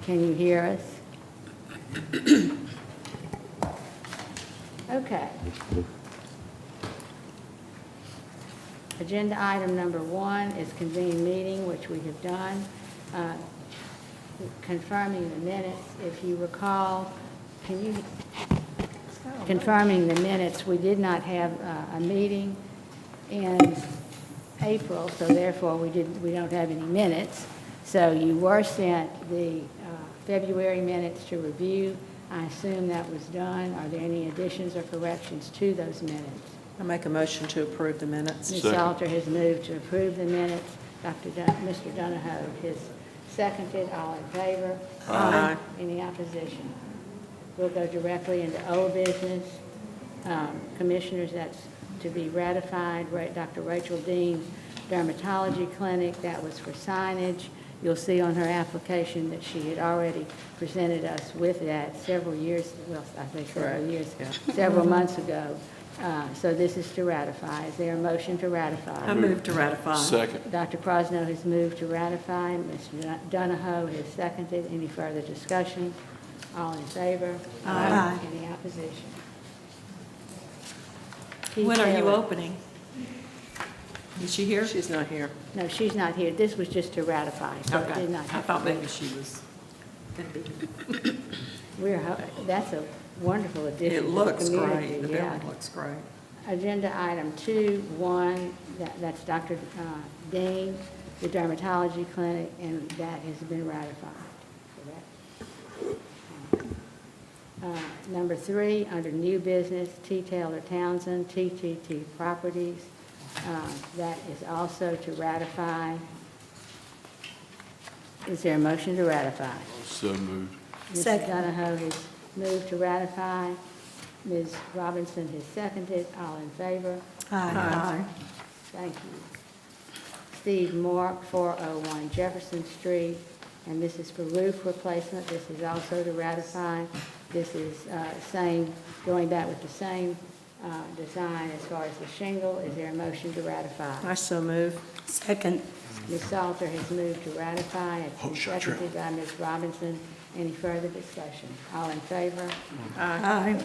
Can you hear us? Okay. Agenda item number 1 is convene meeting, which we have done. Confirming the minutes, if you recall, confirming the minutes, we did not have a meeting in April, so therefore we don't have any minutes. So you were sent the February minutes to review. I assume that was done. Are there any additions or corrections to those minutes? I make a motion to approve the minutes. Ms. Salter has moved to approve the minutes. Mr. Donahoe has seconded. All in favor? Aye. Any opposition? We'll go directly into old business. Commissioners, that's to be ratified. Dr. Rachel Dean's dermatology clinic, that was for signage. You'll see on her application that she had already presented us with that several years, well, I think several years ago, several months ago. So this is to ratify. Is there a motion to ratify? I move to ratify. Second. Dr. Crosno has moved to ratify. Mr. Donahoe has seconded. Any further discussion? All in favor? Aye. Any opposition? Keith When are you Taylor. opening? Is she here? She's not here. No, she's not here. This was just to ratify, so it Okay. did not I have thought to be. maybe she was. That's a wonderful addition It to the looks community. great. The Yeah. building looks great. Agenda item 2.1, that's Dr. Dean, the dermatology clinic, and that has been ratified. Correct? Number 3, under new business, T. Taylor Townsend, TTT Properties. That is also to ratify. Is there a motion to ratify? So moved. Mr. Second. Donahoe has moved to ratify. Ms. Robinson has seconded. All in favor? Aye. Thank you. Steve Moore, 401 Jefferson Street, and this is for roof replacement. This is also to ratify. This is going back with the same design as far as the shingle. Is there a motion to ratify? I so move. Second. Ms. Salter has moved to ratify. It's Oh, been sure, sure. seconded by Ms. Robinson. Any further discussion? All in favor? Aye.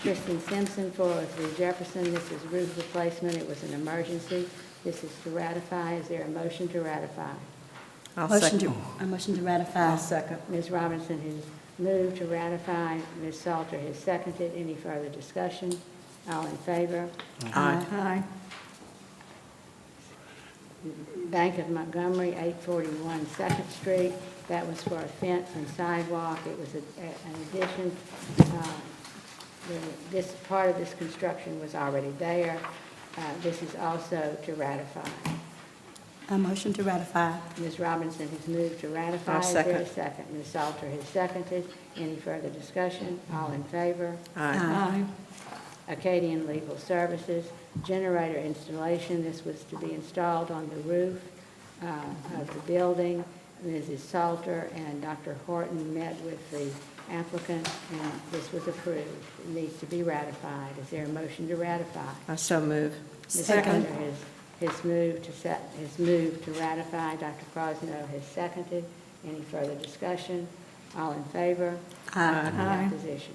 Kristen Simpson, 403 Jefferson. This is roof replacement. It was an emergency. This is to ratify. Is there a motion to ratify? I'll Motion second. a motion to ratify. I'll second. Ms. Robinson has moved to ratify. Ms. Salter has seconded. Any further discussion? All in favor? Aye. Bank of Montgomery, 841 Second Street. That was for a fence and sidewalk. It was an addition. This part of this construction was already there. This is also to ratify. A motion to ratify. Ms. Robinson has moved to ratify. I'll Is there a second. second? Ms. Salter has seconded. Any further discussion? All in favor? Aye. Acadian Legal Services, generator installation. This was to be installed on the roof of the building. Mrs. Salter and Dr. Horton met with the applicant, and this was approved. It needs to be ratified. Is there a motion to ratify? I so move. Ms. Second. Salter has moved to ratify. Dr. Crosno has seconded. Any further discussion? All in favor? Aye. Any opposition?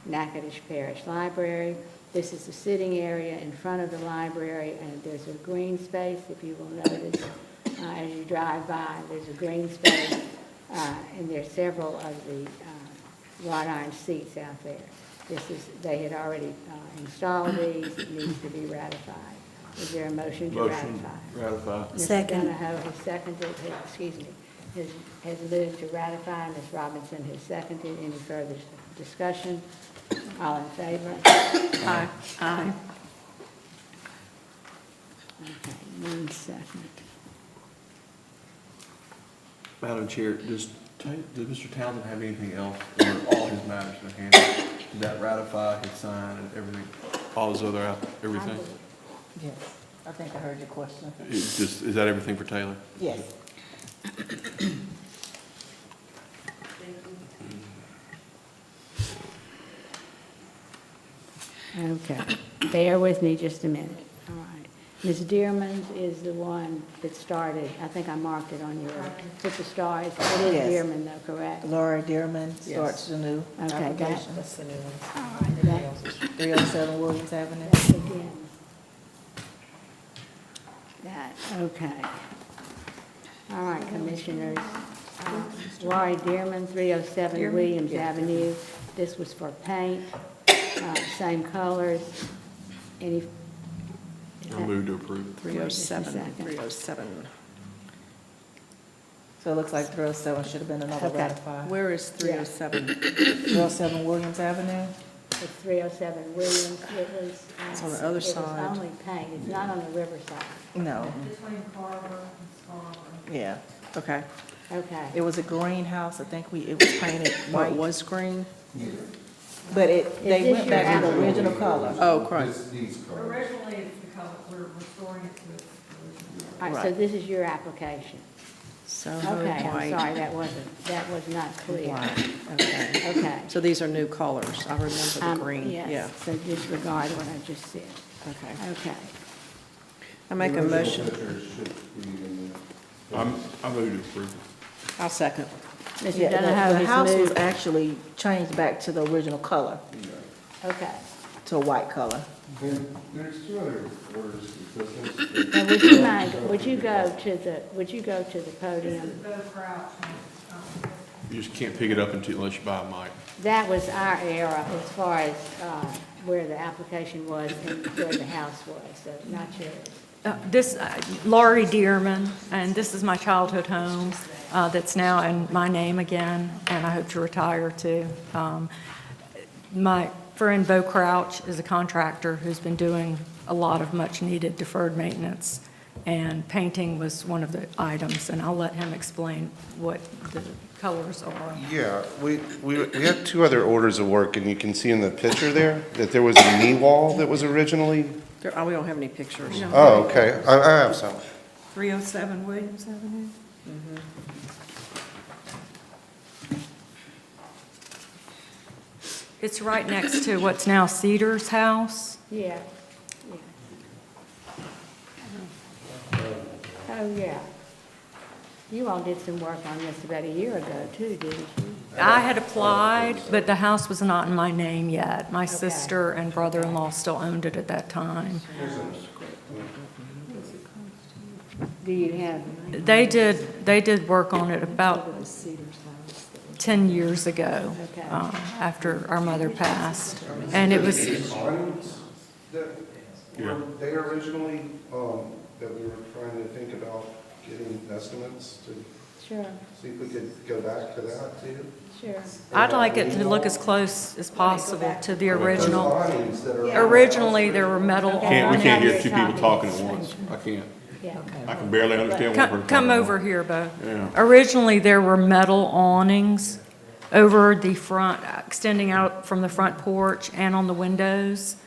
Natchitoches Parish Library. This is the sitting area in front of the library, and there's a green space, if you will notice. As you drive by, there's a green space, and there's several of the wrought iron seats out there. They had already installed these. It needs to be ratified. Is there a motion to ratify? Ratify. Mr. Second. Donahoe has seconded, has moved to ratify. Ms. Robinson has seconded. Any further discussion? All in favor? Aye. Aye. Okay, 1 second. Madam Chair, does Mr. Townsend have anything else, or all his matters in hand? Did that ratify, his sign, and everything? All his other, everything? Yes, I think I heard your question. Is that everything for Taylor? Yes. Okay, bear with me just a minute. All right. Ms. Dearman's is the one that started, I think I marked it on your, with the stars. It is Yes. Dearman though, correct? Laura Dearman starts the new Okay, application. That's the new one. All right, that- 307 Williams Avenue. that's again. That, okay. All right, Commissioners. Laurie Dearman, 307 Dearman? Williams Yeah. Avenue. This was for paint, same colors. Any? I move to approve. 307, second. 307. So it looks like 307 should have been another Okay. ratified. Where is 307? 307 Williams Avenue? It's 307 Williams. It was. It's on the other side. It was only paint. It's not on the riverside. No. Yeah, Okay. Okay. it was a greenhouse, I think it was painted What white, was green? but they this went back to the your original color. Oh, correct. Originally, it's the color, we're restoring it to its original. All right, so Right. this is your application. Soho Okay, I'm white. sorry, that was not clear. White, okay. Okay. So these are new colors. I remember the green, yeah. Yes, so disregard what I just said. Okay. Okay. I make a motion. I move to approve. I'll second. Mr. Yeah, Donahoe the house has was moved. actually changed back to the original color, Okay. to a white color. There's two other orders of business. Now, would you mind, would you go to the podium? Bo Crouch, You just can't pick it up unless you buy a mic. That was our era as far as where the application was and where the house was, so not yours. Laurie Dearman, and this is my childhood home that's now in my name again, and I hope to retire too. My friend Bo Crouch is a contractor who's been doing a lot of much-needed deferred maintenance, and painting was one of the items, and I'll let him explain what the colors are. Yeah, we have two other orders of work, and you can see in the picture there that there was a knee wall that was originally, We don't have any pictures. oh, okay, I have some. 307 Williams Avenue? It's right next to what's now Cedar's house. Yeah, yeah. Oh, yeah. You all did some work on this about a year ago, too, didn't you? I had applied, but the house was not in my name yet. My sister and brother-in-law still owned it at that time. Do you have, They did work on it about 10 years ago, Okay. after our mother passed. And it was, Awnings that Yeah. were there originally, that we were trying to think about getting estimates to sure, see if we could go back to that too. sure. I'd like it to look as close as possible to the Those original. awnings that are. Originally, there were metal Okay. We awnings. can't hear two people talking at once. I can't. Yeah. I can barely understand one person. Come over here, Bo. Yeah. Originally, there were metal awnings over the front, extending out from the front porch and on the windows.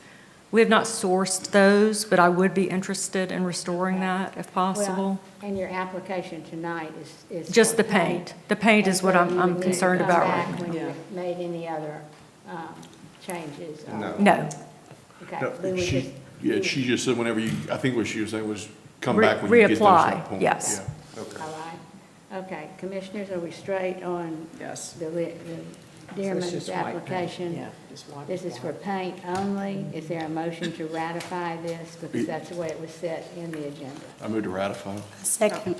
We have not sourced those, but I would be interested in restoring that if possible. Well, and your application tonight is. Just for the paint. The paint is what And so you I'm would need to concerned come about back right now. when you Yeah. made any other changes. No. No. Okay. No, we would she- just- Yeah, she just said whenever you, I think what she was saying was come Re- back when you get those reapply, that point. yes. Yeah. Okay. All right. Okay, Commissioners, are we straight on Yes. the So it's Dearman's just white paint. application? Yeah, just white. This is for paint only. Is there a motion to ratify this? Because that's the way it was set in the agenda. I moved to ratify. Second.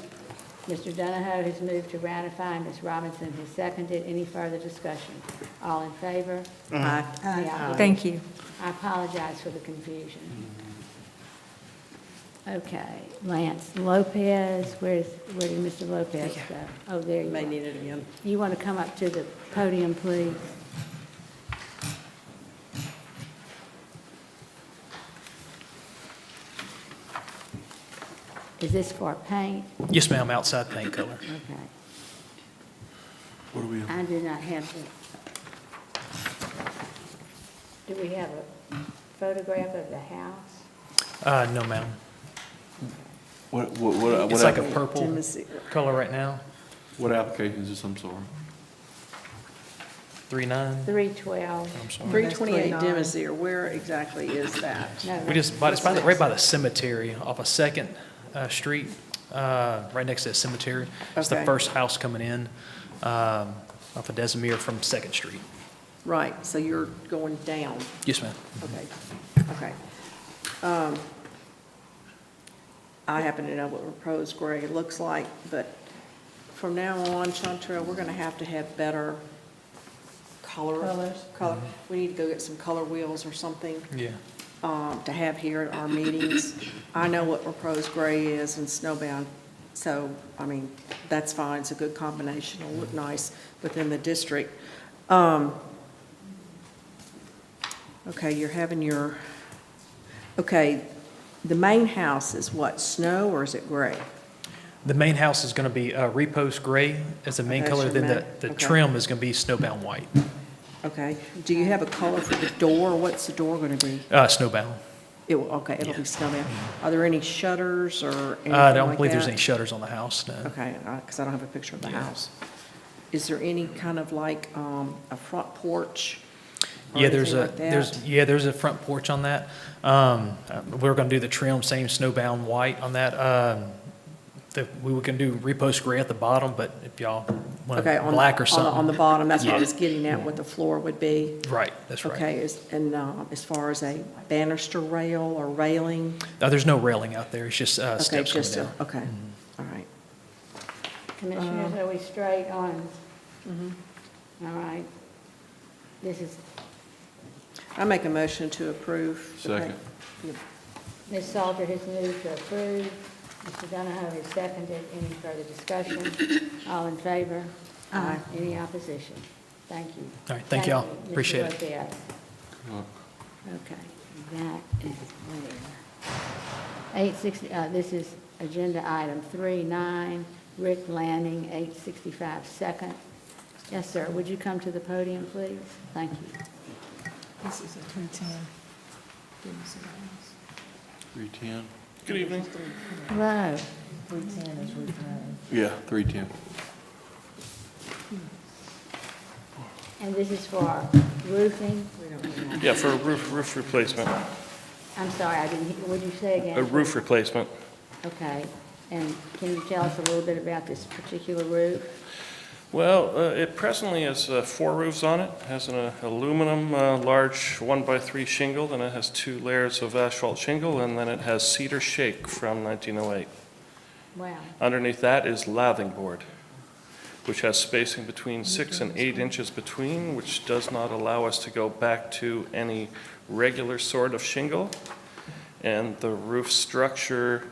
Mr. Donahoe has moved to ratify. Ms. Robinson has seconded. Any further discussion? All in favor? Aye. Yeah. Thank you. I apologize for the confusion. Okay, Lance Lopez, where did Mr. Lopez go? Oh, there you May are. need it again. You want to come up to the podium, please? Is this for paint? Yes, ma'am, outside paint color. Okay. What do we, I do not have the, do we have a photograph of the house? No, ma'am. what? It's like a app- purple Tennessee. color right now. What application is this, I'm sorry? 3.9. 312. I'm sorry. 328 29. Demosier, where exactly is that? No, We just, it's right by the cemetery off of Second Street, right next to the cemetery. It's the Okay. first house coming in off of Desimere from Second Street. Right, so you're going down. Yes, ma'am. Okay, okay. I happen to know what proposed gray looks like, but from now on, Chantel, we're gonna have to have better color. We need to go get some color wheels or something, Yeah. to have here at our meetings. I know what proposed gray is and snowbound, so, I mean, that's fine, it's a good combination, it'll look nice within the district. Okay, you're having your, okay, the main house is what, snow or is it gray? The main house is going to be repost gray as the main Okay, color, that's then your the okay. trim is going to be snowbound white. Okay, do you have a color for the door? What's the door gonna be? Snowbound. Okay, it'll be snowbound. Are there any shutters or anything I don't like believe there's that? any shutters on the house, no. Okay, because I don't have a picture of the Yeah. house. Is there any kind of like a front porch? or Yeah, there's anything a, like that? there's a front porch on that. We're going to do the trim, same snowbound white on that. We were going to do repost gray at the bottom, but if y'all want Okay, on black or on something. the bottom, that's what I Yeah. was getting at, what the floor would be. Right, that's right. Okay, and as far as a banister rail or railing? There's no railing out there, it's just Okay, steps coming just down. okay, all right. Commissioners, are we straight on? All right. This is, I make a motion to approve. Second. Ms. Salter has moved to approve. Mr. Donahoe has seconded. Any further discussion? All in favor? Aye. Any opposition? Thank you. All right, thank y'all. Mr. Appreciate it. Lopez. Look, Okay, that is where? 860, this is agenda item 3.9, Rick Lanning, 865 Second. Yes, sir, would you come to the podium, please? Thank you. This is a 310. 310? Good evening. Hello. 310 is Route 9. Yeah, 310. And this is for roofing? Yeah, for a roof replacement, I'm sorry, I didn't, would you say again? a roof replacement. Okay, and can you tell us a little bit about this particular roof? Well, it presently has 4 roofs on it. It has an aluminum large 1x3 shingle, then it has 2 layers of asphalt shingle, and then it has cedar shake from 1908. Wow, Underneath that is lathing board, which has spacing between 6 and 8 inches between, which does not allow us to go back to any regular sort of shingle. And the roof structure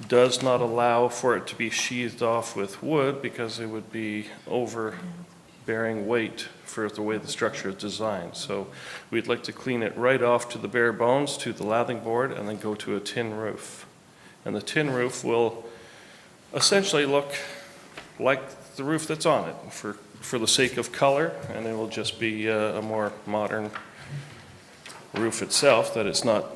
does not allow for it to be sheathed off with wood because it would be overbearing weight for the way the structure is designed. So we'd like to clean it right off to the bare bones, to the lathing board, and then go to a tin roof. And the tin roof will essentially look like the roof that's on it for the sake of color, and it will just be a more modern roof itself, that it's not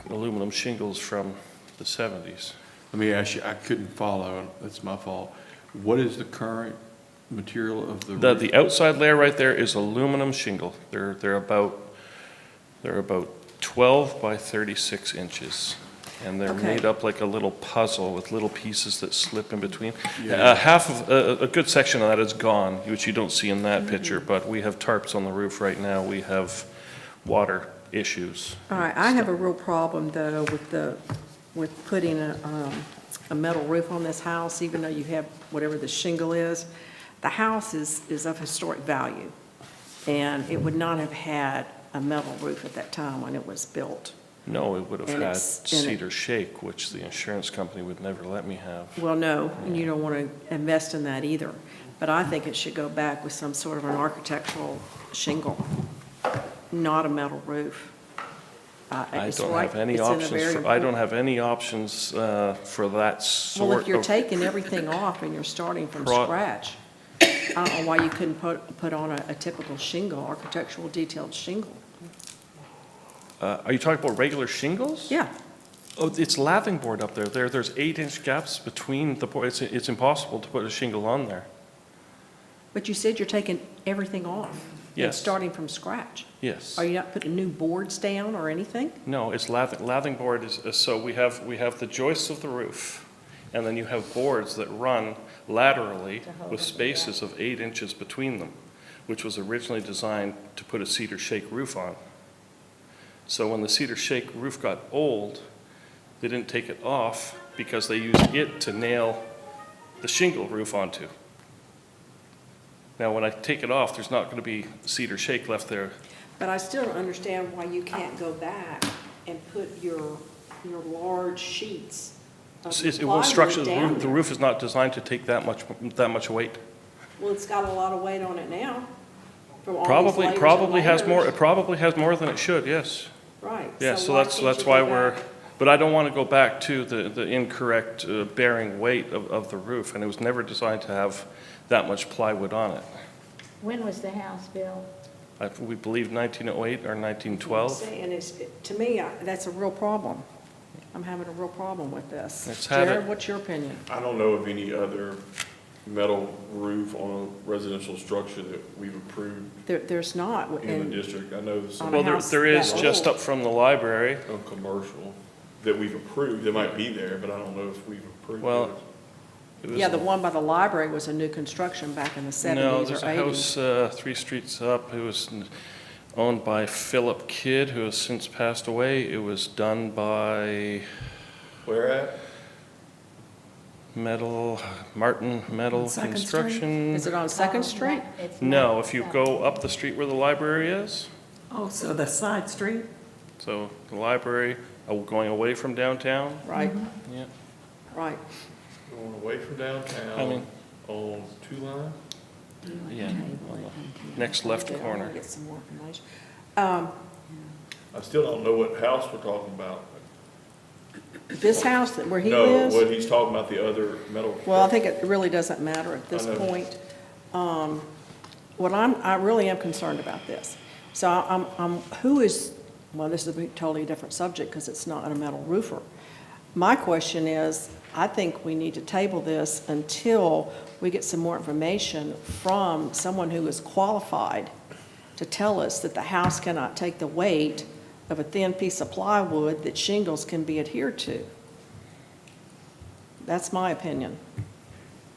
aluminum shingles from the 70s. Let me ask you, I couldn't follow, that's my fault. What is the current material of the roof? The outside layer right there is aluminum shingle. They're about 12 by 36 inches. And they're Okay. made up like a little puzzle with little pieces that slip in between. Yeah. Half of, a good section of that is gone, which you don't see in that picture, but we have tarps on the roof right now. We have water issues. All right, I have a real problem, though, with putting a metal roof on this house, even though you have whatever the shingle is. The house is of historic value, and it would not have had a metal roof at that time when it was built. No, it would have And had it's- and it- cedar shake, which the insurance company would never let me have. Well, no, and you don't want to invest in that either. But I think it should go back with some sort of an architectural shingle, not a metal roof. I It's don't right- have any it's in a options, very I don't important- have any options for that sort of. Well, if you're taking everything off and you're starting from Pro- scratch, I don't know why you couldn't put on a typical shingle, architectural detailed shingle. Are you talking about regular shingles? Yeah, Oh, it's lathing board up there. There's 8-inch gaps between the board. It's impossible to put a shingle on there. But you said you're taking everything off? and Yes. starting from scratch? Yes. Are you not putting new boards down or anything? No, it's lathing board so we have the joists of the roof, and then you have boards that run laterally To hold with it spaces of 8 inches between them, which was originally designed to put a cedar shake roof on. So when the cedar shake roof got old, they didn't take it off because they used it to nail the shingle roof onto. Now, when I take it off, there's not going to be cedar shake left there. But I still don't understand why you can't go back and put your large sheets of It won't structure, plywood down the roof is not designed to take that much weight. Well, it's got a lot of weight on it now. From all these Probably, layers and probably has more, layers. it probably has more than it should, yes. Right. Yeah, so why that's can't you why go we're, back? but I don't want to go back to the incorrect bearing weight of the roof, and it was never designed to have that much plywood on it. When was the house built? We believe 1908 or 1912. And to me, that's a real problem. I'm having a real problem with this. It's had Jared, it- what's your opinion? I don't know of any other metal roof on a residential structure that we've approved There's not. in and- the district. I know On some a Well, house there is that just old. up from the library. on commercial that we've approved. They might be there, but I don't know if we've approved Well, those. It was- Yeah, the one by the library was a new construction back in the No, 70s there's or a 80s. house 3 streets up. It was owned by Philip Kidd, who has since passed away. It was done by Where at? Martin Metal On Second Street? Construction. Is it on Second Street? It's No, not. if you go up the street where the library is, Oh, so the side street? so the library, going away from downtown, Right, yeah. right. Going away from downtown I mean- on 2 Line? Yeah, on the next left Okay, I corner. wanna get some more information. I still don't know what house we're talking about. This house that where he No, lives? what he's talking about, the other metal. Well, I think it really doesn't matter at this I know. point. I really am concerned about this. So who is, well, this is a totally different subject because it's not a metal roofer. My question is, I think we need to table this until we get some more information from someone who is qualified to tell us that the house cannot take the weight of a thin piece of plywood that shingles can be adhered to. That's my opinion.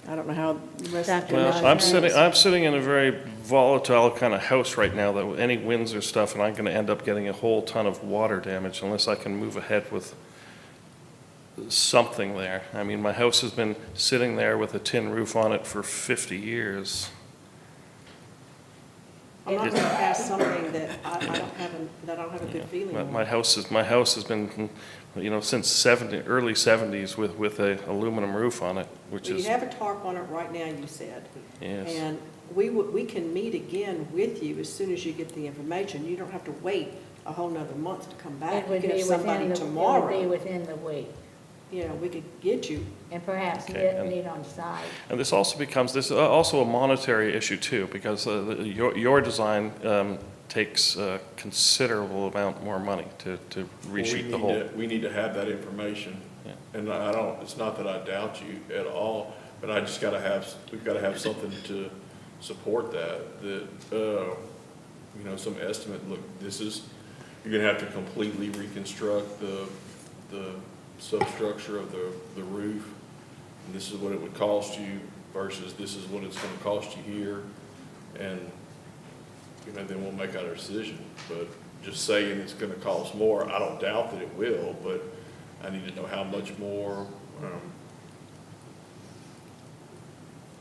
I don't know how the rest of the Dr. commission Well, is. I'm sitting in a very volatile kind of house right now, that with any winds or stuff, and I'm gonna end up getting a whole ton of water damage unless I can move ahead with something there. I mean, my house has been sitting there with a tin roof on it for 50 years. I'm not going to pass something that I don't have a good feeling My on. house has been, since early 70s with a aluminum roof on it, which Well, you is, have a tarp on it right now, you said. yes. And we can meet again with you as soon as you get the information. You don't have to wait a whole nother month to come back. It would You be could have somebody within the, it would be tomorrow, within the week, we could get you. and perhaps Okay, meet on site. And this is also a monetary issue too, because your design takes a considerable amount more money to resheet the whole. We need to have that information. Yeah. And it's not that I doubt you at all, but I just we've gotta have something to support that, some estimate, look, you're gonna have to completely reconstruct the substructure of the roof, and this is what it would cost you versus this is what it's gonna cost you here, and, then we'll make our decision. But just saying it's gonna cost more, I don't doubt that it will, but I need to know how much more.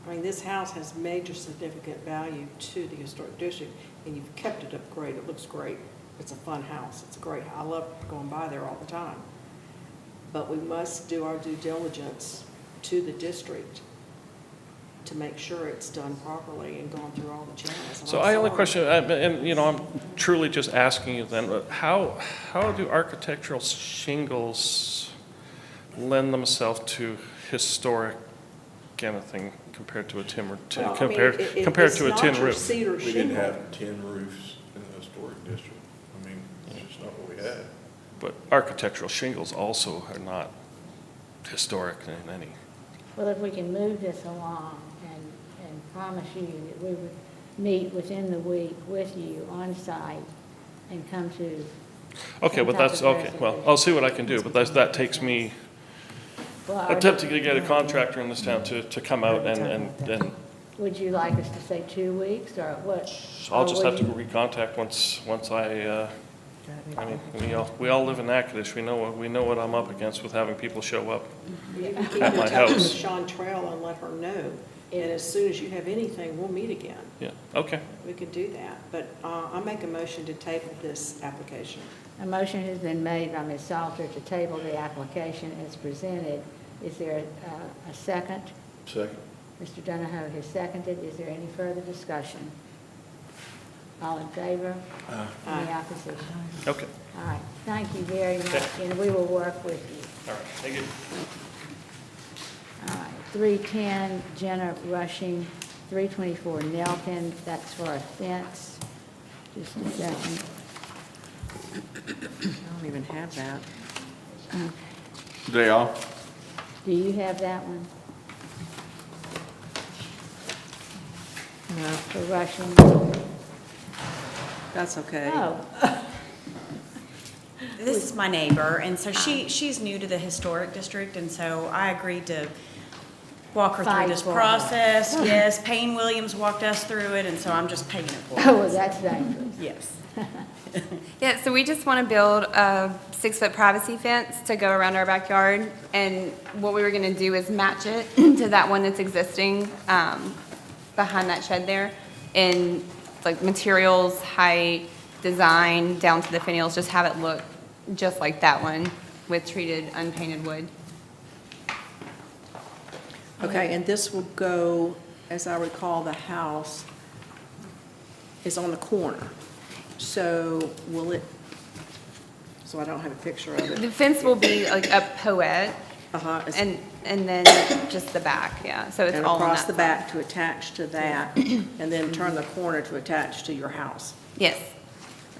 I mean, this house has major significant value to the historic district, and you've kept it up great. It looks great. It's a fun house. It's a great, I love going by there all the time. But we must do our due diligence to the district to make sure it's done properly and gone through all the channels. And So I'm I only sorry. question, I'm truly just asking you then, how do architectural shingles lend themselves to historic anything compared to a timber, Well, I mean, compared to a it's tin not your roof? cedar We didn't shingle. have tin roofs in the historic district. I mean, it's just not what we had. But architectural shingles also are not historic in any. Well, if we can move this along and promise you that we would meet within the week with you on site and come to. Okay, some but type that's, of okay, well, resolution. I'll see what I can do, but that takes me Well, our- attempting to get a contractor in this town to come out and Would you like us to say 2 weeks, or what? I'll Or just would have to you- recontact once I mean, we all live in Natchitoches. We know what I'm up against with having people show up. You can keep At in my touch with house. Chantrell and let her know. And as soon as you have anything, we'll meet again. Yeah, okay. We could do that. But I make a motion to table this application. A motion has been made by Ms. Salter to table the application as presented. Is there a second? Second. Mr. Donahoe has seconded. Is there any further discussion? All in favor? Any opposition? Okay, All right, thank you very much, and we will work with you. all right, thank you. All right, 310 Jenna Rushing, 324 Nelton, that's for a fence. Just a second. I don't even have that. Day off? Do you have that one No, for Rushing? that's okay. Oh, This is my neighbor, and so she's new to the historic district, and so I agreed to walk her Fight through this for her. process. Yes, Payne Williams walked us through it, and so I'm just paying it for oh, her. well, that's dangerous. Yes. Yeah, so we just want to build a 6-foot privacy fence to go around our backyard. And what we were going to do is match it to that one that's existing behind that shed there. In like materials, height, design, down to the finials, just have it look just like that one with treated unpainted wood. Okay, and this will go, as I recall, the house is on the corner. So will it, so I don't have a picture of it. The fence will be like a poet Uh-huh. and then just the back, yeah. So it's And all on across that the side. back to attach to that, and then turn the corner to attach to your house. Yes.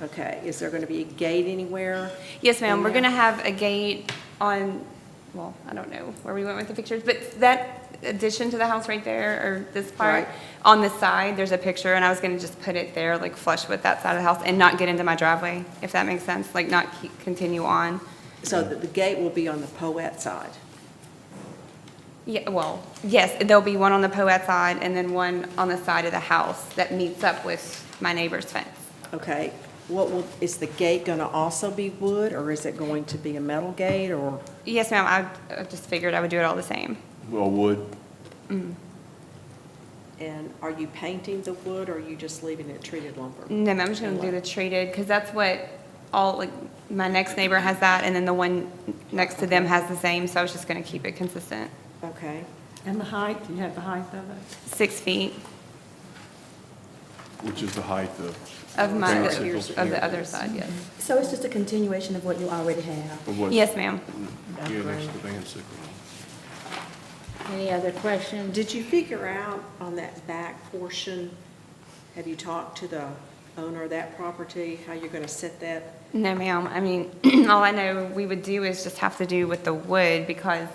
Okay, is there going to be a gate anywhere? Yes, ma'am. in We're there? going to have a gate on, well, I don't know where we went with the pictures, but that addition to the house right there, or this part, Right. on the side, there's a picture, and I was going to just put it there, like flush with that side of the house, and not get into my driveway, if that makes sense, like not continue on. So that the gate will be on the Poet side. Yeah, well, yes, there'll be one on the Poet side, and then one on the side of the house that meets up with my neighbor's fence. Okay, is the gate going to also be wood, or is it going to be a metal gate, or? Yes, ma'am. I just figured I would do it all the same. Well, wood. And are you painting the wood, or are you just leaving it treated lumber? No, ma'am, I'm just gonna do the treated, because that's what all, like, my next neighbor has that, and then the one next to them has the same, so I was just gonna keep it consistent. Okay. And the height, do you have the height of it? 6 feet Which is the height of my, Basically. of the other side, yes. So it's just a continuation of what you already have? of what? Yes, ma'am. Yeah, next to the band sickle. Any other questions? Did you figure out on that back portion, have you talked to the owner of that property, how you're going to set that? No, ma'am. I mean, all I know we would do is just have to do with the wood, because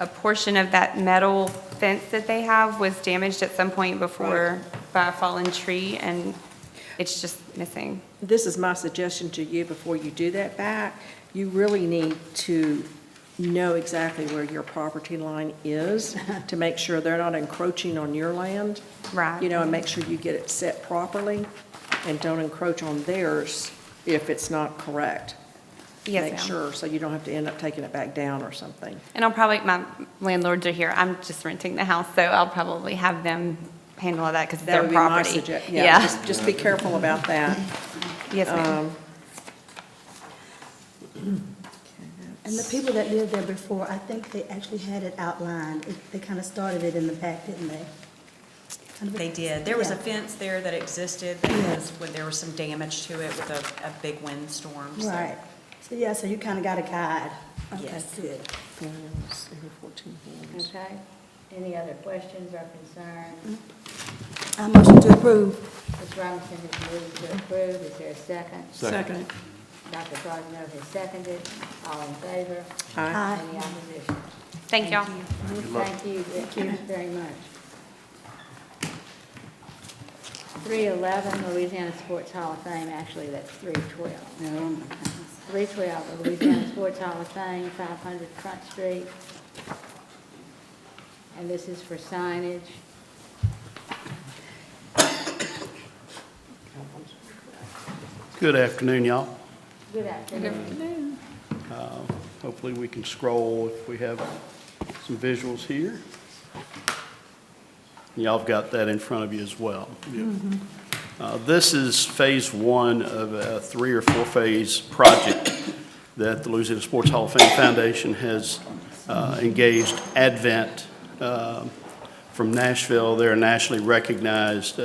a portion of that metal fence that they have was damaged at some point before by a fallen tree, and it's just missing. This is my suggestion to you before you do that back. You really need to know exactly where your property line is to make sure they're not encroaching on your land. Right. You know, and make sure you get it set properly and don't encroach on theirs if it's not correct. Yes, Make ma'am. sure, so you don't have to end up taking it back down or something. And I'll probably, my landlords are here. I'm just renting the house, so I'll probably have them handle all that because it's That their would be my property. suggestion. Yeah, just be careful about that. Yes, ma'am. And the people that lived there before, I think they actually had it outlined. They kind of started it in the back, didn't they? They did. There was a Yeah. fence there that existed that was, when there was some damage to it with a big windstorm. so- Right. So, yeah, so you kind of got a guide. Okay, Yes. good. Okay. Any other questions or concerns? I motion to approve. Ms. Robinson has moved to approve. Is there a second? Second. Dr. Cardinal has seconded. All in favor? Aye. Any opposition? Thank y'all. Thank you very much. 311, Louisiana Sports Hall of Fame, actually, that's 312. 312, the Louisiana Sports Hall of Fame, 500 Front Street. And this is for signage. Good afternoon, y'all. Good afternoon. Hopefully we can scroll if we have some visuals here. Y'all have got that in front of you as well. This is phase one of a 3 or 4 phase project that the Louisiana Sports Hall of Fame Foundation has engaged Advent from Nashville. They're a nationally recognized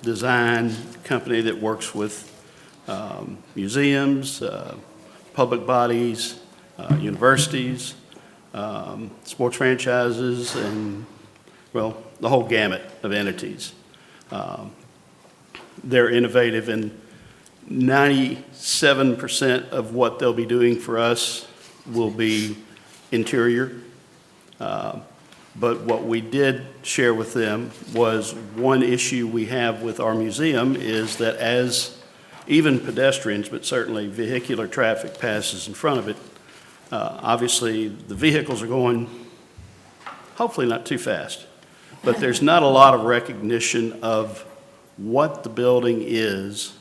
design company that works with museums, public bodies, universities, sports franchises, and, well, the whole gamut of entities. They're innovative, and 97% of what they'll be doing for us will be interior. But what we did share with them was one issue we have with our museum is that as even pedestrians, but certainly vehicular traffic passes in front of it, obviously the vehicles are going, hopefully not too fast, but there's not a lot of recognition of what the building is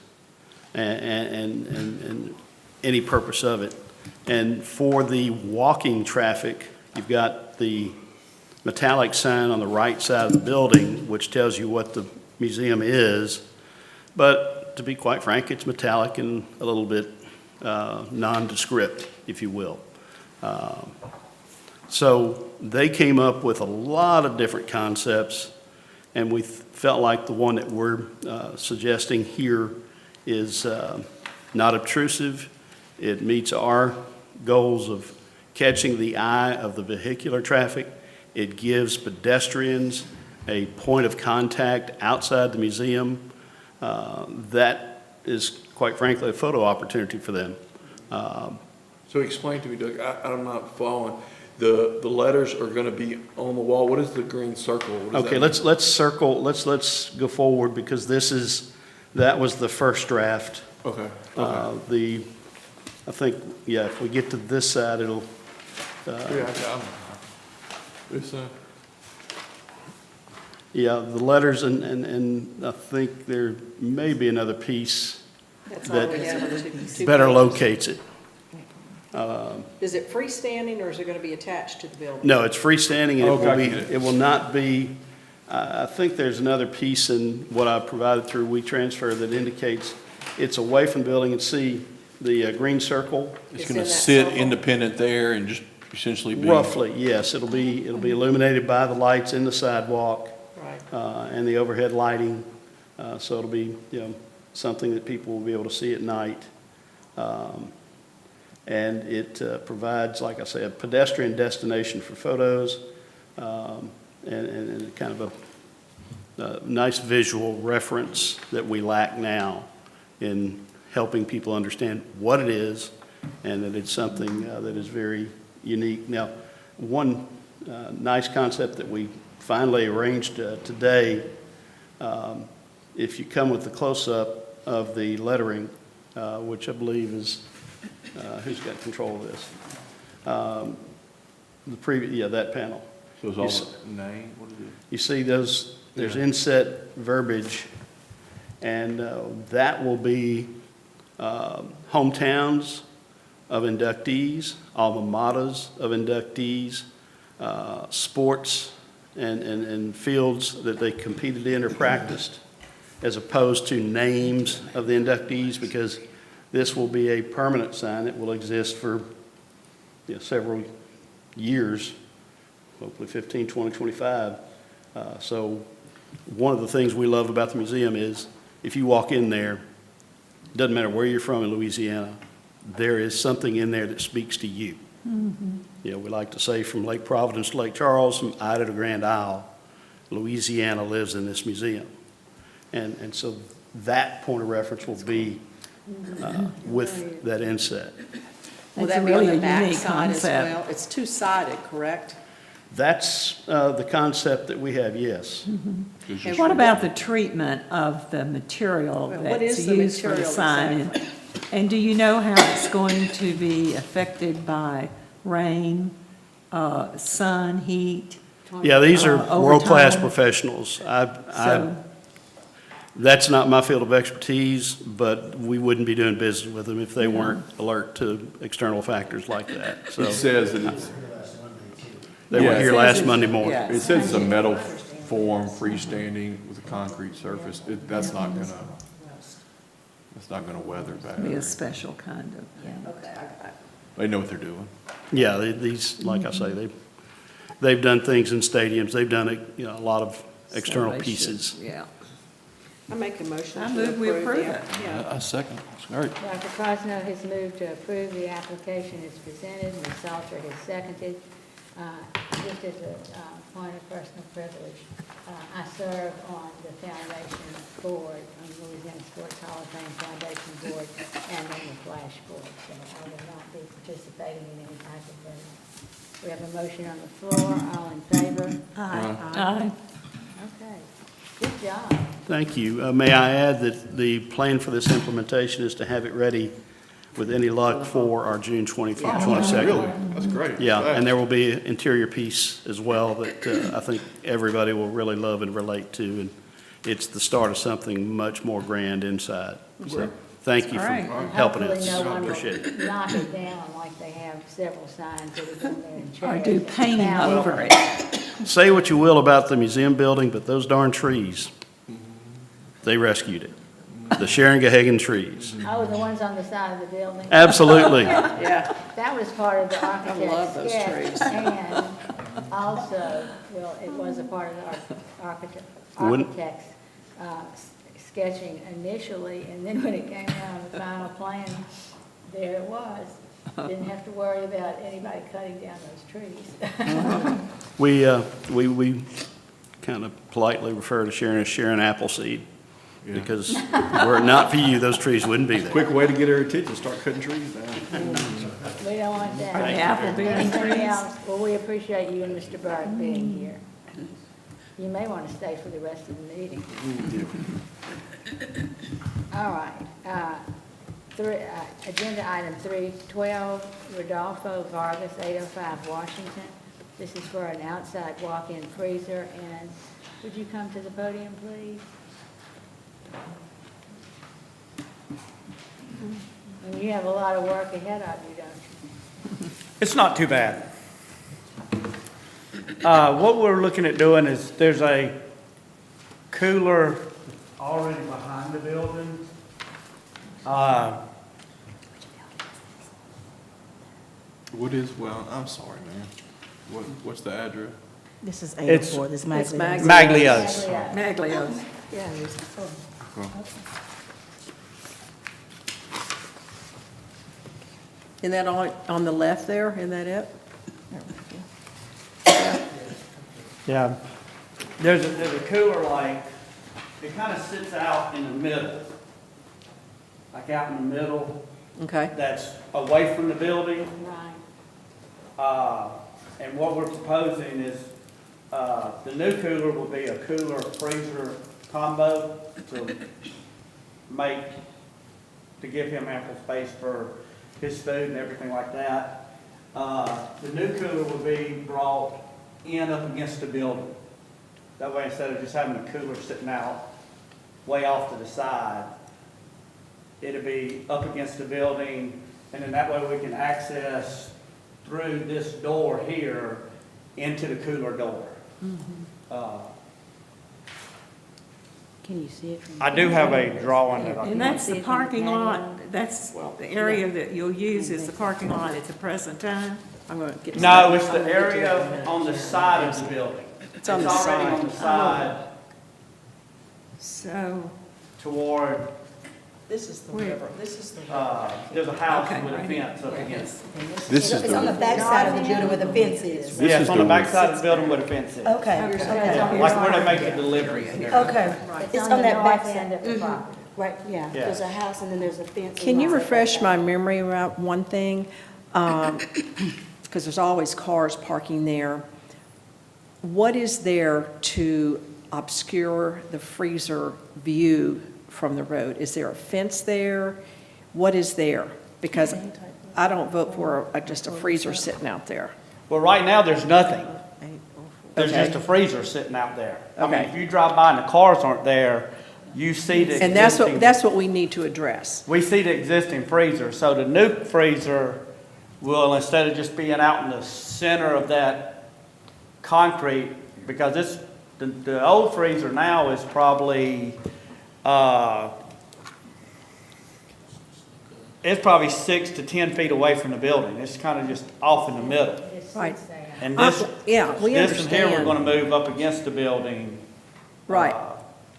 and any purpose of it. And for the walking traffic, you've got the metallic sign on the right side of the building, which tells you what the museum is. But to be quite frank, it's metallic and a little bit nondescript, if you will. So they came up with a lot of different concepts, and we felt like the one that we're suggesting here is not obtrusive. It meets our goals of catching the eye of the vehicular traffic. It gives pedestrians a point of contact outside the museum. That is, quite frankly, a photo opportunity for them. So explain to me, Doug, I'm not following. The letters are going to be on the wall. What is the green circle? What does Okay, that mean? let's circle, let's go forward, because that was the first draft. Okay. I think, yeah, if we get to this side, it'll, yeah, the letters, and I think there may be another piece That's all we have on that two better pages. locates it. Is it freestanding, or is it going to be attached to the building? No, it's freestanding, and Okay. it will not be, I think there's another piece in what I provided through WeTransfer that indicates it's away from the building, and see the green circle. It's going to sit independent there and just essentially be. Roughly, yes, it'll be illuminated by the lights in the sidewalk. Right. And the overhead lighting, so it'll be, something that people will be able to see at night. And it provides, like I say, a pedestrian destination for photos, and kind of a nice visual reference that we lack now in helping people understand what it is, and that it's something that is very unique. Now, one nice concept that we finally arranged today, if you come with the close-up of the lettering, which I believe is, who's got control of this? That panel. So it's all name, what is it? You see there's inset verbiage, and that will be hometowns of inductees, alma maters of inductees, sports and fields that they competed in or practiced, as opposed to names of the inductees, because this will be a permanent sign that will exist for several years, hopefully 15, 20, 25. So one of the things we love about the museum is if you walk in there, it doesn't matter where you're from in Louisiana, there is something in there that speaks to you. We like to say from Lake Providence to Lake Charles, from Ida to Grand Isle, Louisiana lives in this museum. And so that point of reference will be with that inset. Will That's that be really on a the back unique side as concept. well? It's two-sided, correct? That's the concept that we have, yes. And what about the treatment of the material Well, what that's is the used for the material sign? exactly? And do you know how it's going to be affected by rain, sun, heat? Yeah, these are Overtime. world-class professionals. So, That's not my field of expertise, but we wouldn't be doing business with them if they weren't alert to external factors like that. So It says that it's, they were Yeah. here It last Monday morning. yeah. it says it's a metal form, freestanding with a concrete surface. That's not gonna weather bad. be a special kind of. They know what they're doing. Yeah, these, like I say, they've done things in stadiums. They've done, a lot of external So they should- pieces. Yeah. I make a motion I to move we approve the- it. Yeah. A second. All right. Dr. Cosno has moved to approve the application as presented. Ms. Salter has seconded. Just as a point of personal privilege, I serve on the foundation board, on the Louisiana Sports Hall of Fame Foundation Board, and on the Flash Board, so I will not be participating in any type of vote. We have a motion on the floor. All in favor? Aye. Okay. Good job. Thank you. May I add that the plan for this implementation is to have it ready with any luck for our June 22nd. Really? That's great. Yeah, and there will be an interior piece as well that I think everybody will really love and relate to. And it's the start of something much more grand inside. So thank you for All right. helping Hopefully us. no one Appreciate it. will knock it down like they have several signs that have been there in Or Cherry. do painting Now, over it. Say what you will about the museum building, but those darn trees, they rescued it. The Sharon-Gahagan trees. Oh, the ones on the side of the building? Absolutely. Yeah, That was part of the love architect's those sketch. trees. And also, well, it was a part of the Wouldn't- architect's sketching initially, and then when it came down to the final plan, there it was. Didn't have to worry about anybody cutting down those trees. We kind of politely refer to Sharon as Sharon Appleseed, Yeah. because were it not for you, those trees wouldn't be there. Quick way to get her attention, start cutting trees down. We don't want that. Are the apple bearing Anything trees? else? Well, we appreciate you and Mr. Burke being here. You may want to stay for the rest of the meeting. All right. Agenda item 312, Rodolfo Vargas, 805 Washington. This is for an outside walk-in freezer, and would you come to the podium, please? And you have a lot of work ahead of you, don't you? It's not too bad. What we're looking at doing is, there's a cooler already behind the building. I'm sorry, man. What's the address? This is It's- 804, this is It's Maglio's. Maglio's. Maglio's. yeah. it is. Isn't that on the left there? Isn't that it? Yeah. There's a cooler like, it kind of sits out in the middle. Like out in the middle, Okay. that's away from the building. Right. And what we're proposing is, the new cooler will be a cooler freezer combo to give him ample space for his food and everything like that. The new cooler will be brought in up against the building. That way, instead of just having a cooler sitting out way off to the side, it'll be up against the building, and then that way we can access through this door here into the cooler door. Can you see it from? I do have a drawing that I And can. that's the parking lot, that's the area that you'll use is the parking lot at the present time? I'm going to get. No, it's I'm the gonna get to area that. on the side of the building. It's on the already side. on the side So, toward, This is the Where? river, this is the. there's a house Okay, with a right fence up here. against. This is It's on the the, back side of the building where the fence is. Yeah, is it's on the the- back side of the building where the fence is. Okay, Okay. okay, Like where they make the deliveries and everything. okay. It's It's on on the that back north end side. of the property. Right, yeah. Yeah. There's a house and then there's a fence. Can you around it. refresh my memory about one thing? Because there's always cars parking there. what is there to obscure the freezer view from the road? Is there a fence there? What is there? Because I don't vote for just a freezer sitting out there. Well, right now, there's nothing. There's Okay. just a freezer sitting out there. I mean, Okay. if you drive by and the cars aren't there, you see the And existing. that's what we need to address. We see the existing freezer, so the new freezer will, instead of just being out in the center of that concrete, because the old freezer now is probably, it's probably 6 to 10 feet away from the building. It's kind of just off in the middle. Right. And this, Yeah, we this one here, we're understand. gonna move up against the building. Right.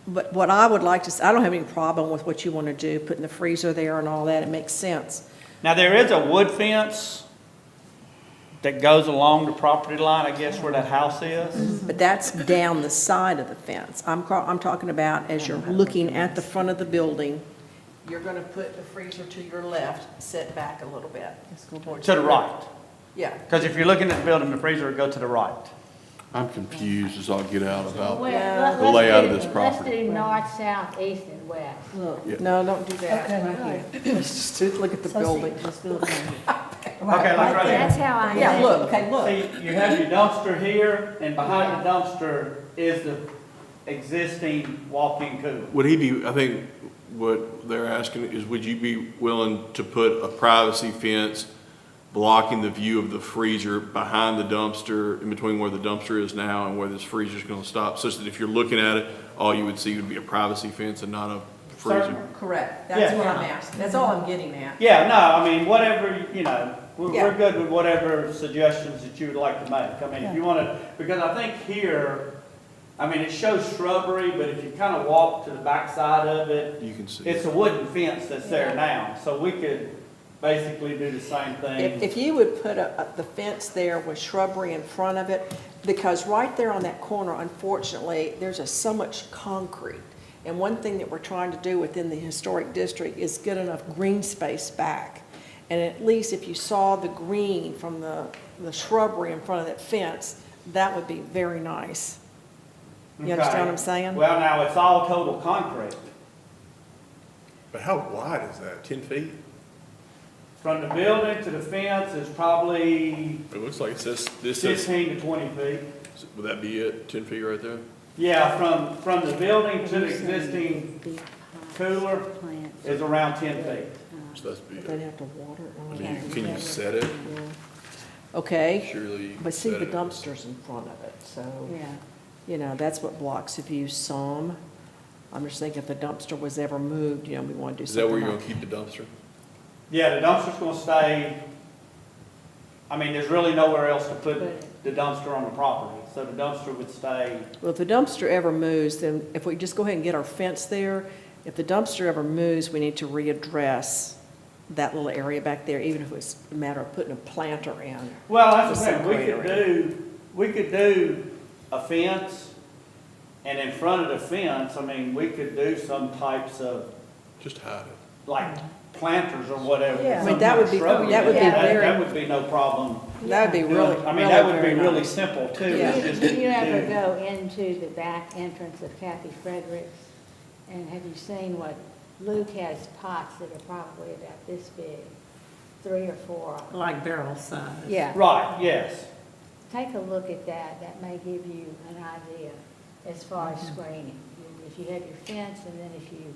But what I would like to, I don't have any problem with what you want to do, putting the freezer there and all that. It makes sense. Now, there is a wood fence that goes along the property line, I guess, where that house is. But that's down the side of the fence. I'm talking about as you're looking at the front of the building, you're going to put the freezer to your left, set back a little bit. To the right. Yeah. Because if you're looking at the building, the freezer would go to the right. I'm confused as all get out about Well, the layout of this Let's property. do north, south, east, and west. Yeah. No, don't do that. Right here. Let's just look at the building. Okay, look right here. That's how I Yeah, know. look, okay, look. See, you have your dumpster here, and behind the dumpster is the existing walk-in cooler. Would he be, I think what they're asking is, would you be willing to put a privacy fence blocking the view of the freezer behind the dumpster, in between where the dumpster is now and where this freezer's gonna stop, such that if you're looking at it, all you would see would be a privacy fence and not a freezer? Correct. Yeah. That's what I'm asking. That's all I'm getting at. Yeah, no, I mean, whatever, you know, we're Yeah. good with whatever suggestions that you would like to make. I mean, if you want to, because I think here, I mean, it shows shrubbery, but if you kind of walk to the backside of it, You can see. it's a wooden fence that's there now, so we could basically do the same thing. If you would put the fence there with shrubbery in front of it, because right there on that corner, unfortunately, there's so much concrete. And one thing that we're trying to do within the historic district is get enough green space back. And at least if you saw the green from the shrubbery in front of that fence, that would be very nice. You understand what I'm saying? Well, now, it's all total concrete. But how wide is that, 10 feet? From the building to the fence is probably It looks like it says, this says, 15 to 20 feet. would that be it, 10 feet right there? Yeah, from the building to the existing cooler is around 10 feet. So that's big. They'd have to water it. I mean, can you set it? Okay, Surely you can but see, set the it. dumpster's in front of it, so, Yeah. you know, that's what blocks the view some. I'm just thinking if the dumpster was ever moved, you know, we want to do Is something. that where you're like- gonna keep the dumpster? Yeah, the dumpster's gonna stay, I mean, there's really nowhere else to put the dumpster on the property, so the dumpster would stay. Well, if the dumpster ever moves, then if we just go ahead and get our fence there, if the dumpster ever moves, we need to readdress that little area back there, even if it's a matter of putting a planter in. Well, that's the To thing, separate we could do a fence, and in front of the fence, I mean, we could do some types of, Just hide it. like, planters or whatever. Yeah. I mean, some that kind would of be- shrubbery. that would be very- That would be no problem. That would be really, I mean, that would be very really nice. simple too. Yeah. is just Did you to ever do- go into the back entrance of Kathy Fredericks? And have you seen what Luke has pots that are probably about this big, 3 or 4 of them? Like barrel size. Yeah. Right, yes. Take a look at that. That may give you an idea as far as screening. If you have your fence and then if you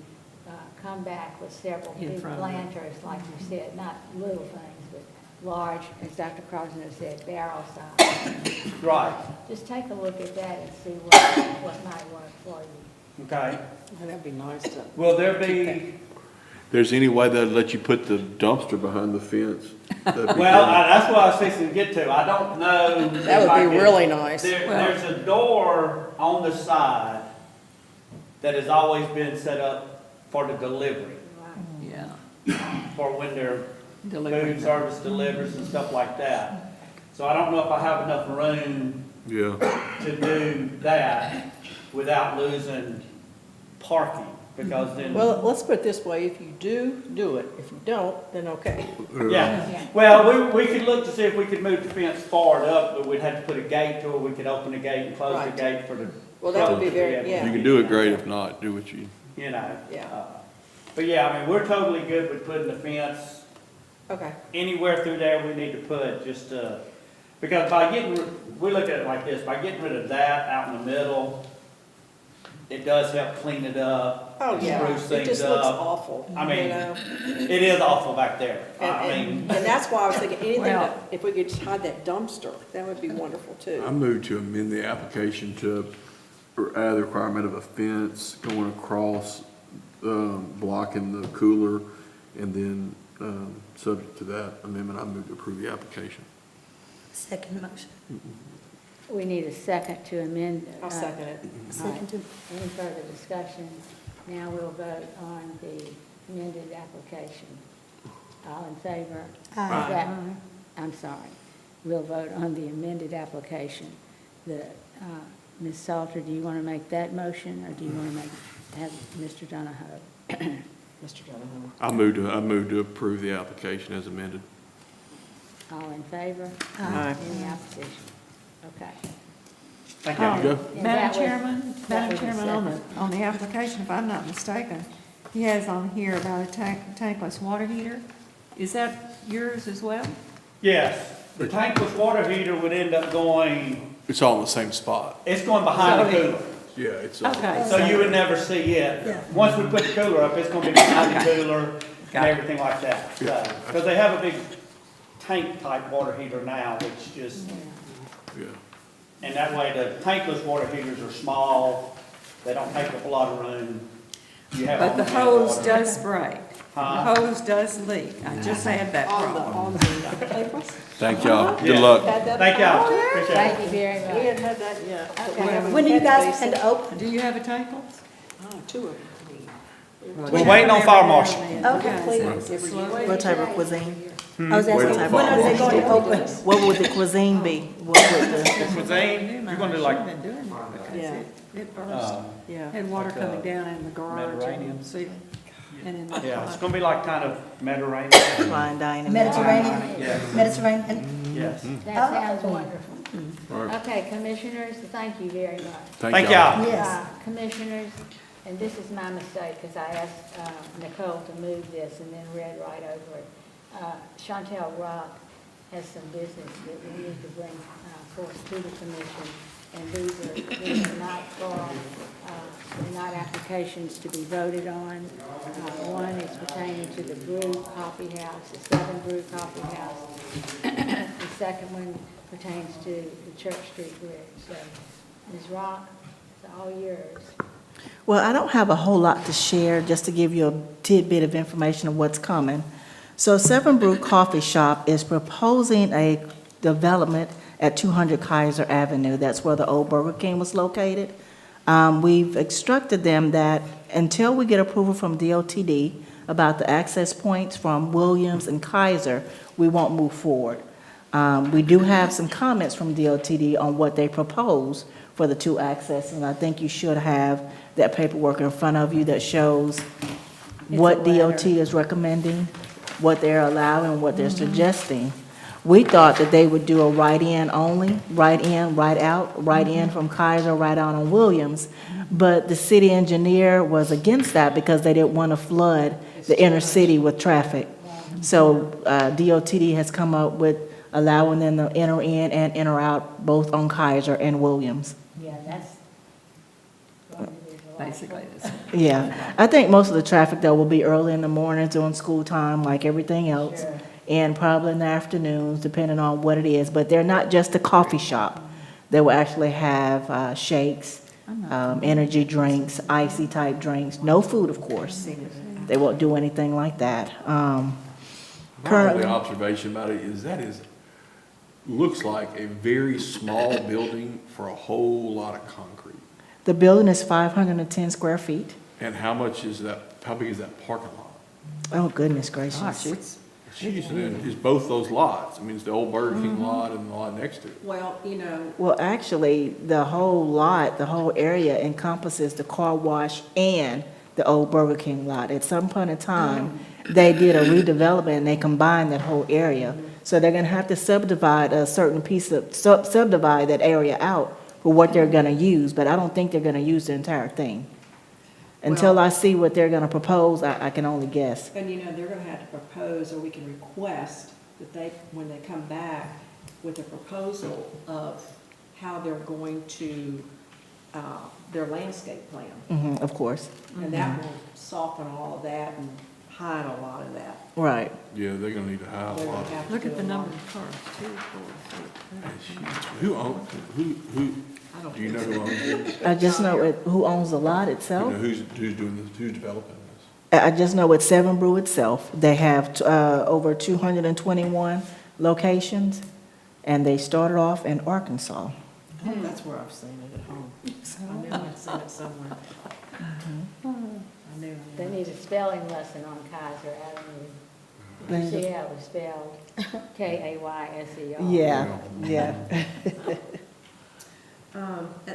come back with several In big front of it. planters, like you said, not little things, but large, as Dr. Crosner said, barrel size. Right, Just take a look at that and see what might work for you. okay. That'd be nice to. Will there be, There's any way they'd let you put the dumpster behind the fence? That'd be well, great. that's what I was fixing to get to. I don't know. That if I would be could- really nice. There's a door on the side that has always been set up for the delivery, Yeah. for when their Delivery. food service delivers and stuff like that. So I don't know if I have enough room Yeah, to do that without losing parking. because then. Well, let's put it this way, if you do it. If you don't, then okay. Yeah, well, we could look to see if we could move the fence forward up, but we'd have to put a gate to it. We could open the gate and close the Right. gate for the. Well, that would be trucks to very- able to yeah. You can do it great, if not, do what you. You know. Yeah. But yeah, I mean, we're totally good with putting the fence Okay. anywhere through there we need to put, just, because by we look at it like this, by getting rid of that out in the middle, it does help clean it up. Oh, and yeah. spruce It things just looks up. awful. I mean, you know? it is awful back there. I mean, And that's why I was thinking, anything Well- that, if we could just hide that dumpster, that would be wonderful too. I moved to amend the application to add the requirement of a fence going across, blocking the cooler, and then, subject to that amendment, I moved to approve the application. Second motion. We need a second to amend. I'll second it. Second to, Any further discussion? Now we'll vote on the amended application. All in favor? Aye. Is that- I'm sorry. We'll vote on the amended application. Ms. Salter, do you want to make that motion, or do you want to have Mr. Donahoe? Mr. Donovan. I moved to approve the application as amended. All in favor? Aye. Any opposition? Okay. thank you. There you go. And Madam that was- Chairman, that Madam was the Chairman, second. on the application, if I'm not mistaken, he has on here about a tankless water heater. Is that yours as well? Yes, the tankless water heater would end up going, It's all in the same spot. it's going behind the cooler. Yeah, it's. Okay. So you would never see it. Yeah. Once we put the cooler up, it's gonna be behind the cooler and Got it. everything like that. Because they have a big tank-type water heater now, which just, Yeah. and that way the tankless water heaters are small, they don't take up a lot of room. You have But the on-demand hose water. does break. The Huh? hose does leak. I just had that problem. On the papers? Thank y'all. Good Yeah. luck. Had that- Thank y'all, Oh, yeah. appreciate it. Thank you very We much. hadn't had that yet. but we Okay. haven't when do you had guys basic- intend to open? Do you have a tankless? Oh, two of them. We're waiting on fire marshal. Okay, please. What type of cuisine? I was asking, when are they going to open? What would the cuisine be? What would the, Cuisine, you're gonna do like, Been doing that because Yeah. it burst. Yeah. Had water like, coming down in the garage and Mediterranean. the ceiling and in the yeah, it's closet. gonna be like kind of Mediterranean. fine dining? Mediterranean? Yes, Mediterranean? yes. That sounds wonderful. All right. Okay, commissioners, thank you very much. Thank y'all. Yes. Commissioners, and this is my mistake, because I asked Nicole to move this and then read right over it. Chantel Rock has some business that we need to bring forth to the commission, and these are not they're not applications to be voted on. One is pertaining to the Brew Coffee House, the Seven Brew Coffee House. The second one pertains to the Church Street Bridge. So, Ms. Rock, it's all yours. Well, I don't have a whole lot to share, just to give you a tidbit of information of what's coming. So Seven Brew Coffee Shop is proposing a development at 200 Kaiser Avenue. That's where the old Burger King was located. We've instructed them that until we get approval from DOTD about the access points from Williams and Kaiser, we won't move forward. We do have some comments from DOTD on what they propose for the two access, and I think you should have that paperwork in front of you that shows what DOT is recommending, what they're allowing, what they're suggesting. We thought that they would do a right-in only, right-in, right-out, right-in from Kaiser, right-out on Williams, but the city engineer was against that because they didn't want to flood the inner city with traffic. So DOTD has come up with allowing them to enter in and enter out both on Kaiser and Williams. Yeah, that's going to be the last Basically, one. it's Yeah, I think most of the traffic though will be early in the mornings during school time, like everything else, Sure. and probably in the afternoons, depending on what it is. But they're not just a coffee shop. They will actually have shakes, energy drinks, icy type drinks, no food, of course. They won't do anything like that. My only Currently, observation about it is looks like a very small building for a whole lot of concrete. the building is 510 square feet. And how big is that parking lot? Oh, goodness gosh, gracious. it's Jeez, and it's both those lots. I mean, it's the old Burger King lot and the lot next to it. Well, you know, Well, actually, the whole lot, the whole area encompasses the car wash and the old Burger King lot. At some point in time, they did a redevelopment and they combined that whole area. So they're gonna have to subdivide a certain piece of, subdivide that area out for what they're gonna use, but I don't think they're gonna use the entire thing. Until I see what they're gonna propose, I can only guess. And you know, they're gonna have to propose, or we can request that they, when they come back with a proposal of how they're going to, their landscape plan. Of course. And that will soften all of that and hide a lot of that. Right. Yeah, they're gonna need to hide a They're lot gonna have of. to Look do at the a lot. number of cars, 2, 4, 6, 7. Who owns, who, do you know who owns it? I just know who owns the lot You itself. know, who's doing this, who's developing this? I just know it's Seven Brew itself. They have over 221 locations, and they started off in Arkansas. I think that's where I've seen it at home. I knew I'd seen it somewhere. I knew. They need a spelling lesson on Kaiser Avenue. You see how it was spelled? Kayser. Yeah, yeah.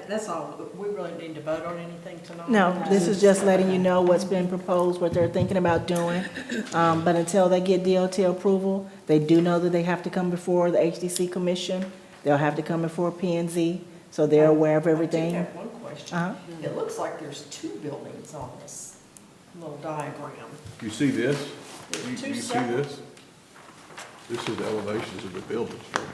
That's all. We really need to vote on anything tonight? No, this is just letting you know what's been proposed, what they're thinking about doing. But until they get DOT approval, they do know that they have to come before the HDC Commission. They'll have to come before P and Z, so they're aware of I everything. do have one question. Uh-huh. It looks like there's 2 buildings on this little diagram. You see this? There's You 2 see separate. this? This is the elevations of the building structure.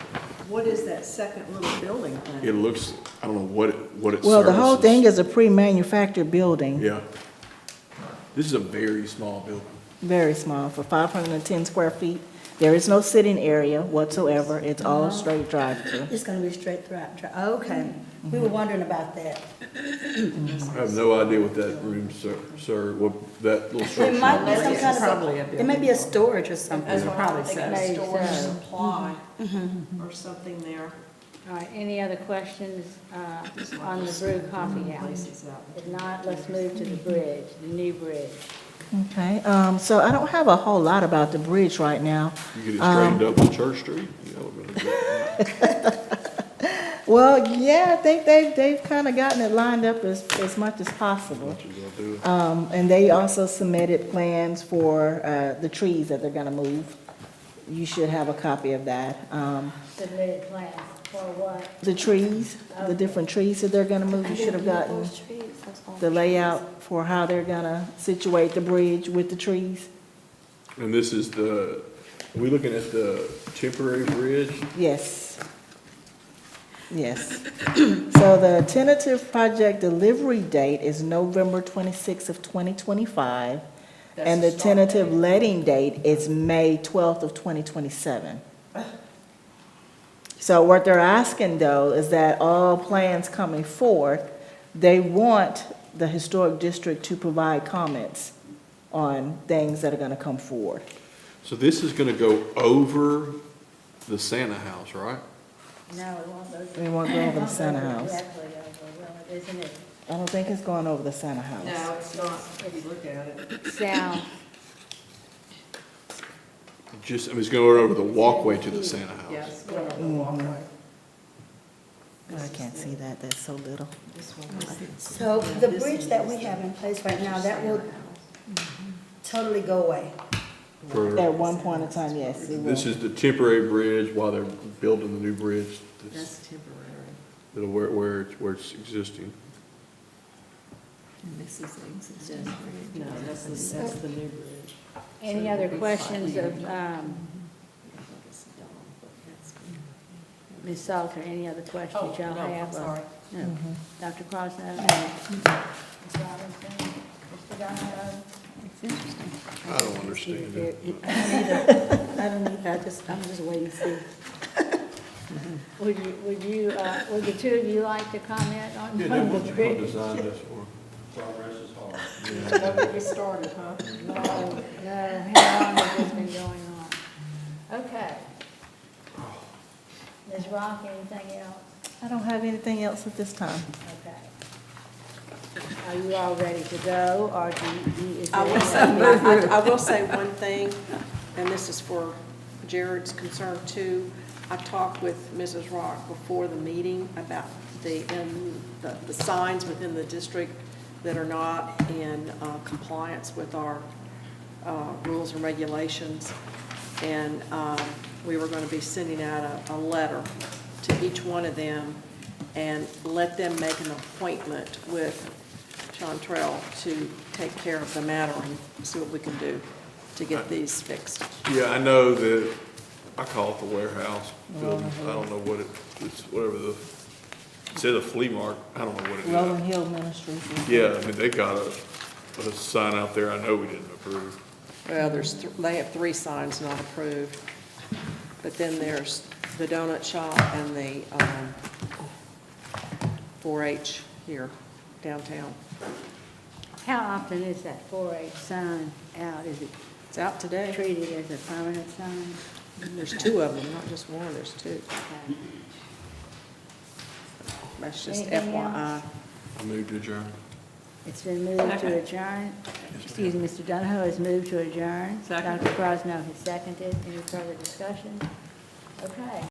What is that second little building thing? It looks, I don't know what it services. Well, the whole thing is a pre-manufactured building, Yeah. This is a very small building. very small, for 510 square feet. There is no sitting area whatsoever. It's all straight drive-through. It's gonna be straight through. Okay, we were wondering about that. I have no idea what that room, sir, what that little It structure. might be some kind Probably a of, it may be a storage or something. That's what I Probably think, so. a storage Maybe so. supply or something there. All right, any other questions on the Brew Coffee House? Places out. If not, let's move to the bridge, the new bridge. Okay, so I don't have a whole lot about the bridge right now. You get it straightened up on Church Street? You know, we're gonna Well, yeah, I think they've kind of gotten it lined up as much as possible. do it. And they also submitted plans for the trees that they're gonna move. You should have a copy of that. Submitted plans for what? The trees, the different trees that they're gonna move, you should have gotten the layout for how they're gonna situate the bridge with the trees. And this is are we looking at the temporary bridge? Yes. Yes. So the tentative project delivery date is November 26th of 2025. And the That's the start tentative date. letting date is May 12th of 2027. So what they're asking, though, is that all plans coming forth, they want the historic district to provide comments on things that are gonna come forward. So this is gonna go over the Santa house, right? No, it won't go. We won't go over the Santa house. Exactly over, well, isn't it I don't think it's going over the Santa house. No, it's not, if you look at it. south? Just, I mean, it's going over the walkway to the Santa house. Yeah, it's going on the walkway. I can't see that, that's so little. This one. So the bridge that we have in place right now, that will totally go away. For- At one point in time, yes, it will. This is the temporary bridge while they're building the new bridge. That's temporary. Where it's existing. And this is the existing bridge. No, that's the new bridge. Any other questions of Ms. Salter? Any other questions y'all Oh, no, have? I'm sorry. No. Dr. Cross, no? Ms. Robinson? Mr. Donovan? It's interesting. I don't understand it. I don't either, I'm just waiting to see. Would the two of you like to comment on Yeah, the then what you gonna bridge? design this for? Progress is hard. Don't get me started, huh? No, how long has this been going on? Okay. Ms. Rock, anything else? I don't have anything else at this time. Okay. Are you all ready to go, or is there? I will say one thing, and this is for Jared's concern too. I talked with Mrs. Rock before the meeting about the signs within the district that are not in compliance with our rules and regulations. And we were going to be sending out a letter to each one of them and let them make an appointment with Chantrell to take care of the matter and see what we can do to get these fixed. Yeah, I know that, I call it the warehouse building. I don't know what it's whatever it says a flea market. I don't know what it is. Rolling Hill Ministries. Yeah, I mean, they got a sign out there I know we didn't approve. Well, they have 3 signs not approved. But then there's the donut shop and the 4-H here downtown. How often is that 4-H sign out? Is it It's out today. treated as a permanent sign? There's 2 of them, not just one, there's 2. Okay. That's just Anything FYI. I moved to adjourn. It's been moved to adjourn. Excuse me, Mr. Donahoe has moved to adjourn. Second. Dr. Crosno has seconded. Any further discussion? Okay.